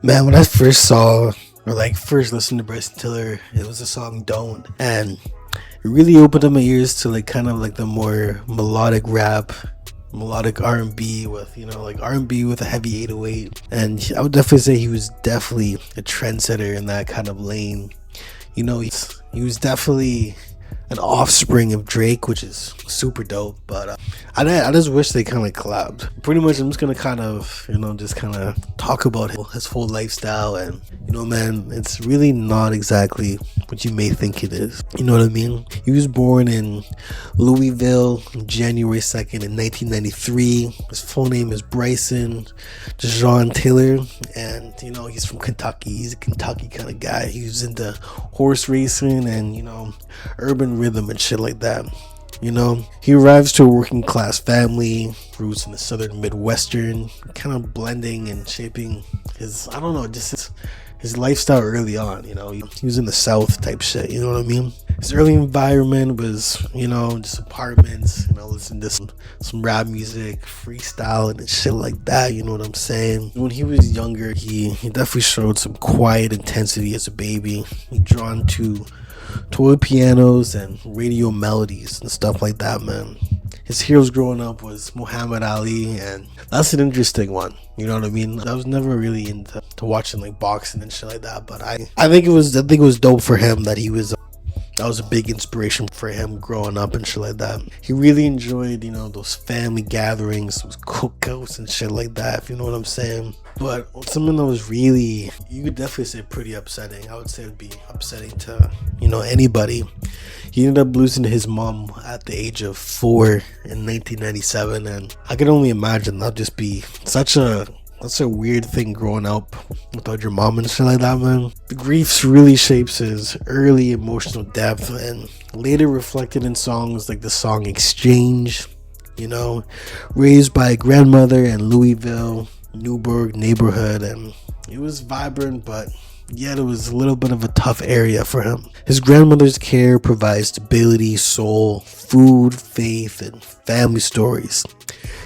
Man, when I first saw or like first listened to Bryson Tiller, it was the song "Don't," and it really opened up my ears to like kind of like the more melodic rap, melodic R&B with like R&B with a heavy 808. And I would definitely say he was definitely a trendsetter in that kind of lane. He was definitely an offspring of Drake, which is super dope. But I just wish they kind of collabed. Pretty much, I'm just gonna kind of just kind of talk about his whole lifestyle, and man, it's really not exactly what you may think it is. You know what I mean? He was born in Louisville, January 2nd in 1993. His full name is Bryson Jean Taylor, and he's from Kentucky. He's a Kentucky kind of guy. He was into horse racing and urban rhythm and shit like that. He arrives to a working class family, roots in the southern Midwestern, kind of blending and shaping his, I don't know, just his lifestyle early on. He was in the South type shit, you know what I mean? His early environment was, just apartments, listen to some rap music, freestyle and shit like that, you know what I'm saying? When he was younger, he definitely showed some quiet intensity as a baby. He drawn to toy pianos and radio melodies and stuff like that, man. His heroes growing up was Muhammad Ali, and that's an interesting one. You know what I mean? I was never really into watching like boxing and shit like that, but I think it was dope for him that that was a big inspiration for him growing up and shit like that. He really enjoyed, those family gatherings, those cookouts and shit like that, if you know what I'm saying. But something that was really, you could definitely say pretty upsetting. I would say it would be upsetting to, anybody. He ended up losing his mom at the age of 4 in 1997. And I can only imagine that'd just be that's a weird thing growing up without your mom and shit like that, man. The grief really shapes his early emotional depth and later reflected in songs like the song Exchange, raised by a grandmother in Louisville, Newburgh neighborhood, and it was vibrant, but yet it was a little bit of a tough area for him. His grandmother's care provides stability, soul, food, faith, and family stories.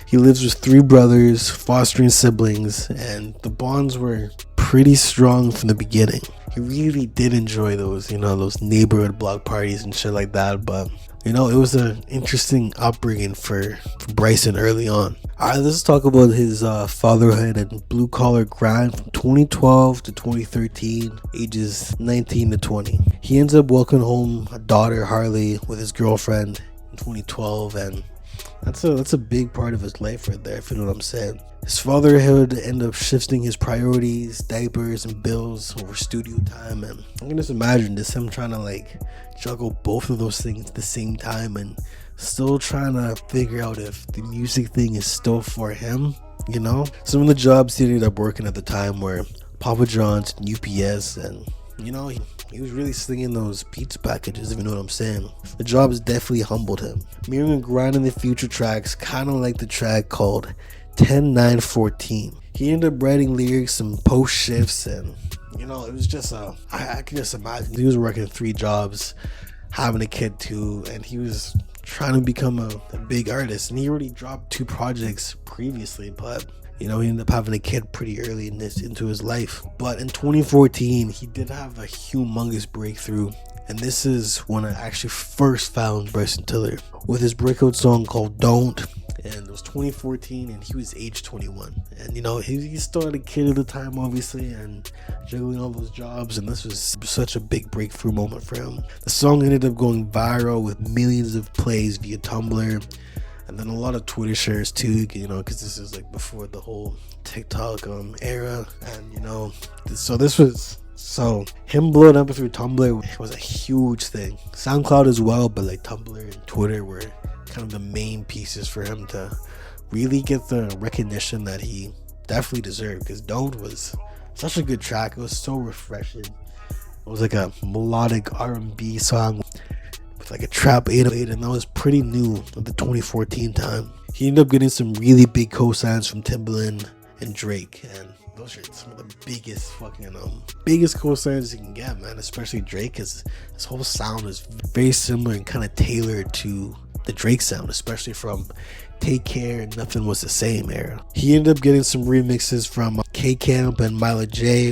He lives with 3 brothers, fostering siblings, and the bonds were pretty strong from the beginning. He really did enjoy those, those neighborhood block parties and shit like that, but it was an interesting upbringing for Bryson early on. Alright, let's talk about his fatherhood and blue collar grind from 2012 to 2013, ages 19 to 20. He ends up welcoming home a daughter, Harley, with his girlfriend in 2012, and that's a big part of his life right there, if you know what I'm saying. His fatherhood ended up shifting his priorities, diapers and bills over studio time, and I can just imagine this him trying to like juggle both of those things at the same time and still trying to figure out if the music thing is still for him. Some of the jobs he ended up working at the time were Papa John's and UPS, and he was really slinging those pizza packages, if you know what I'm saying. The jobs definitely humbled him. Mirroring and grinding the future tracks, kind of like the track called 10-9-14. He ended up writing lyrics and post shifts, and it was just I can just imagine he was working 3 jobs, having a kid too, and he was trying to become a big artist. And he already dropped 2 projects previously, but he ended up having a kid pretty early into his life. But in 2014, he did have a humongous breakthrough. And this is when I actually first found Bryson Tiller with his breakout song called Don't. And it was 2014 and he was age 21. And he still had a kid at the time, obviously, and juggling all those jobs. And this was such a big breakthrough moment for him. The song ended up going viral with millions of plays via Tumblr. And then a lot of Twitter shares too, because this is like before the whole TikTok era. And so him blowing up through Tumblr was a huge thing. SoundCloud as well, but like Tumblr and Twitter were kind of the main pieces for him to really get the recognition that he definitely deserved. Because Don't was such a good track. It was so refreshing. It was like a melodic R&B song with like a trap 808, and that was pretty new at the 2014 time. He ended up getting some really big cosigns from Timbaland and Drake, and those are some of the biggest cosigns you can get, man. Especially Drake, because his whole sound is very similar and kind of tailored to the Drake sound, especially from Take Care and Nothing Was the Same era. He ended up getting some remixes from K Camp and Mila J,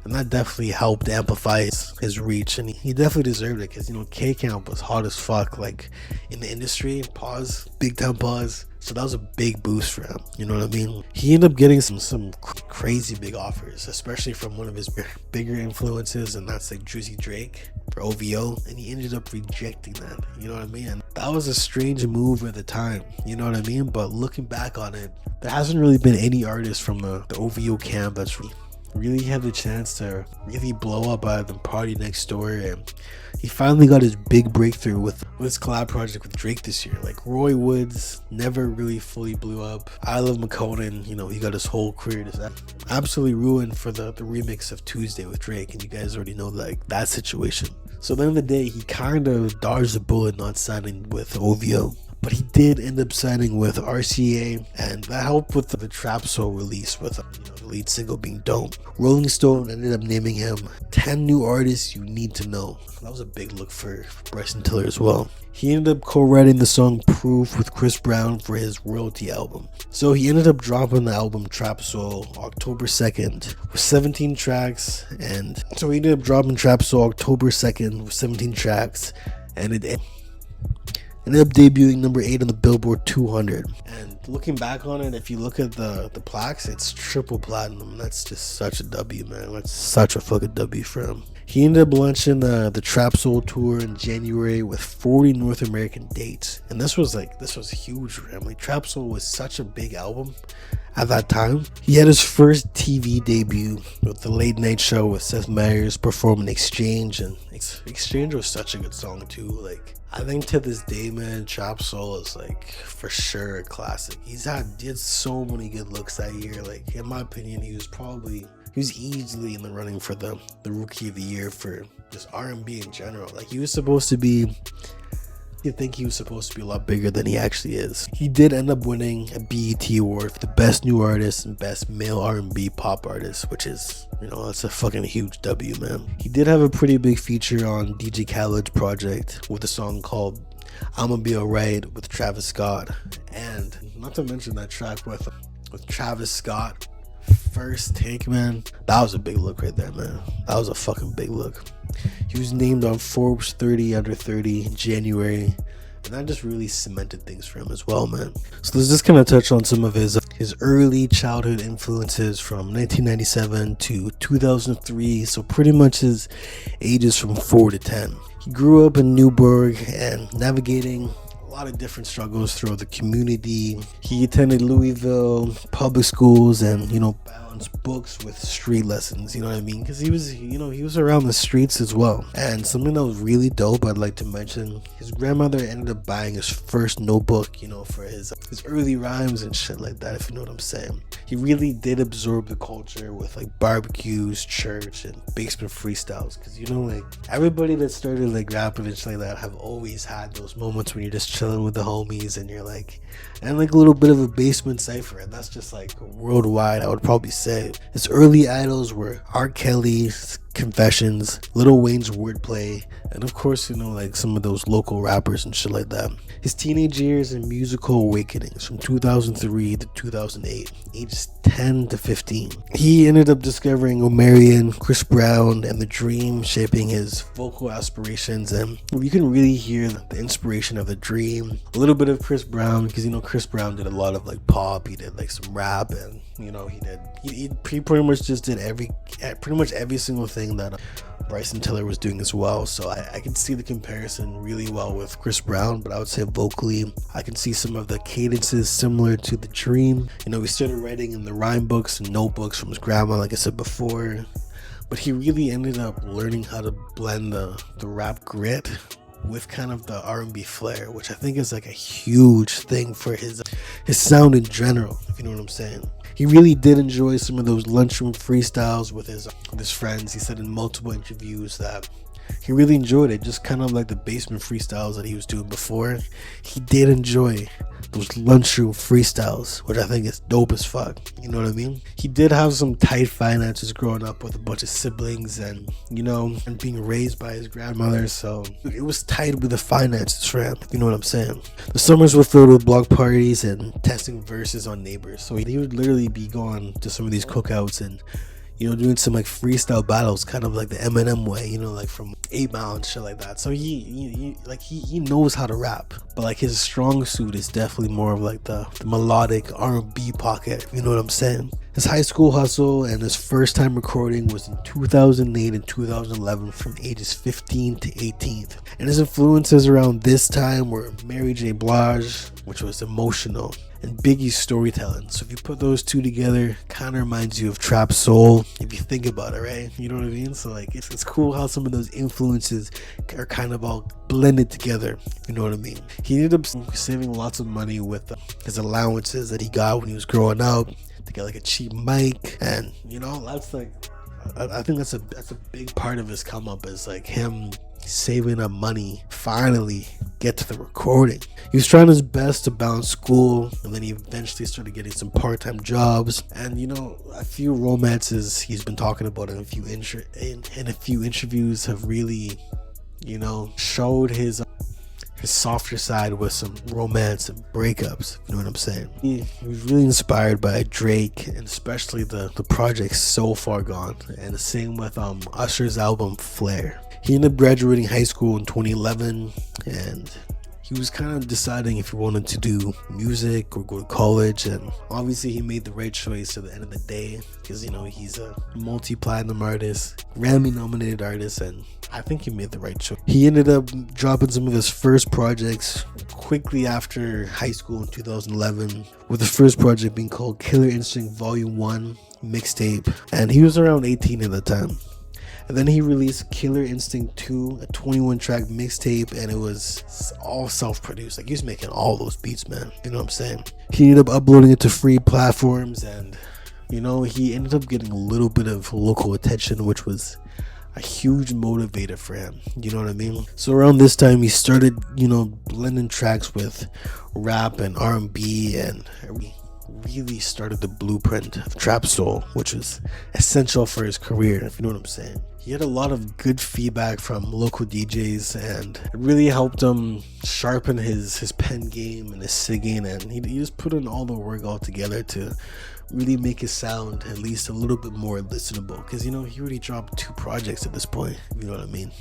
and that definitely helped amplify his reach, and he definitely deserved it because, you know, K Camp was hot as fuck, like, in the industry. Pause, big time pause. So that was a big boost for him, you know what I mean? He ended up getting some crazy big offers, especially from one of his bigger influences, and that's like Drizzy Drake for OVO, and he ended up rejecting that, you know what I mean? That was a strange move at the time, you know what I mean? But looking back on it, there hasn't really been any artist from the OVO camp that's really had the chance to really blow up out of the Party Next Door, and he finally got his big breakthrough with his collab project with Drake this year. Like, Roy Woods never really fully blew up. I Love McConan, you know, he got his whole career just absolutely ruined for the remix of Tuesday with Drake, and you guys already know, like, that situation. So at the end of the day, he kind of dodged the bullet not signing with OVO. But he did end up signing with RCA, and that helped with the Trap Soul release, with, you know, the lead single being Dope. Rolling Stone ended up naming him 10 new artists you need to know. That was a big look for Bryson Tiller as well. He ended up co-writing the song Proof with Chris Brown for his Royalty album. So he ended up dropping the album Trap Soul October 2nd with 17 tracks, and so he ended up dropping Trap Soul October 2nd with 17 tracks, and it ended up debuting number 8 on the Billboard 200. And looking back on it, if you look at the plaques, it's triple platinum. That's just such a W, man. That's such a fucking W for him. He ended up launching the Trap Soul tour in January with 40 North American dates, and this was huge for him. Like, Trap Soul was such a big album at that time. He had his first TV debut with the Late Night Show with Seth Meyers performing Exchange, and Exchange was such a good song too. Like, I think to this day, man, Trap Soul is, like, for sure a classic. He had so many good looks that year. Like, in my opinion, he was easily in the running for the Rookie of the Year for just R&B in general. Like, he was supposed to be, you think he was supposed to be a lot bigger than he actually is. He did end up winning a BET award for the Best New Artist and Best Male R&B Pop Artist, which is, you know, that's a fucking huge W, man. He did have a pretty big feature on DJ Khaled's project with a song called I'ma Be Alright with Travis Scott, and not to mention that track with Travis Scott, First Take, man. That was a big look right there, man. That was a fucking big look. He was named on Forbes 30 Under 30 in January, and that just really cemented things for him as well, man. So let's just kind of touch on some of his early childhood influences from 1997 to 2003. So pretty much his ages from 4 to 10. He grew up in Newburgh and navigating a lot of different struggles throughout the community. He attended Louisville public schools and, you know, balanced books with street lessons, you know what I mean? Because he was around the streets as well. And something that was really dope I'd like to mention, his grandmother ended up buying his first notebook, you know, for his early rhymes and shit like that, if you know what I'm saying. He really did absorb the culture with, like, barbecues, church, and basement freestyles. Because, you know, like, everybody that started, like, rapping and shit like that have always had those moments when you're just chilling with the homies and you're like, and like a little bit of a basement cipher, and that's just like worldwide, I would probably say. His early idols were R. Kelly's Confessions, Lil Wayne's Wordplay, and of course, you know, like some of those local rappers and shit like that. His teenage years and musical awakenings from 2003 to 2008, ages 10 to 15. He ended up discovering Omarion, Chris Brown, and The Dream, shaping his vocal aspirations, and you can really hear the inspiration of The Dream. A little bit of Chris Brown, because, you know, Chris Brown did a lot of like pop, he did like some rap, and, you know, he pretty much just did pretty much every single thing that Bryson Tiller was doing as well. So I can see the comparison really well with Chris Brown, but I would say vocally, I can see some of the cadences similar to The Dream. You know, he started writing in the rhyme books and notebooks from his grandma, like I said before, but he really ended up learning how to blend the rap grit with kind of the R&B flair, which I think is like a huge thing for his sound in general, if you know what I'm saying. He really did enjoy some of those lunchroom freestyles with his friends. He said in multiple interviews that he really enjoyed it. Just kind of like the basement freestyles that he was doing before. He did enjoy those lunchroom freestyles, which I think is dope as fuck. You know what I mean? He did have some tight finances growing up with a bunch of siblings and, you know, and being raised by his grandmother. So it was tight with the finances for him. You know what I'm saying? The summers were filled with block parties and testing verses on neighbors. So he would literally be going to some of these cookouts and, you know, doing some like freestyle battles, kind of like the Eminem way, you know, like from 8 Mile and shit like that. So he knows how to rap, but like his strong suit is definitely more of like the melodic R&B pocket. You know what I'm saying? His high school hustle and his first time recording was in 2008 and 2011 from ages 15 to 18. And his influences around this time were Mary J. Blige, which was emotional, and Biggie's storytelling. So if you put those two together, kind of reminds you of trap soul, if you think about it, right? You know what I mean? So like it's cool how some of those influences are kind of all blended together. You know what I mean? He ended up saving lots of money with his allowances that he got when he was growing up to get like a cheap mic, and you know, that's like, I think that's a big part of his come up, is like him saving up money, finally get to the recording. He was trying his best to balance school, and then he eventually started getting some part-time jobs. And you know, a few romances he's been talking about in a few interviews have really, you know, showed his softer side with some romance and breakups. You know what I'm saying? He was really inspired by Drake, and especially the project So Far Gone, and the same with Usher's album Flair. He ended up graduating high school in 2011, and he was kind of deciding if he wanted to do music or go to college, and obviously he made the right choice at the end of the day, because you know, he's a multi-platinum artist, Grammy nominated artist, and I think he made the right choice. He ended up dropping some of his first projects quickly after high school in 2011, with the first project being called Killer Instinct Volume 1 mixtape, and he was around 18 at the time. And then he released Killer Instinct 2, a 21-track mixtape, and it was all self-produced. Like, he was making all those beats, man. You know what I'm saying? He ended up uploading it to free platforms, and, you know, he ended up getting a little bit of local attention, which was a huge motivator for him. You know what I mean? So around this time, he started, you know, blending tracks with rap and R&B, and really started the blueprint of trap soul, which was essential for his career, if you know what I'm saying. He had a lot of good feedback from local DJs, and it really helped him sharpen his pen game and his singing, and he just put in all the work all together to really make his sound at least a little bit more listenable, because you know, he already dropped 2 projects at this point, you know what I mean.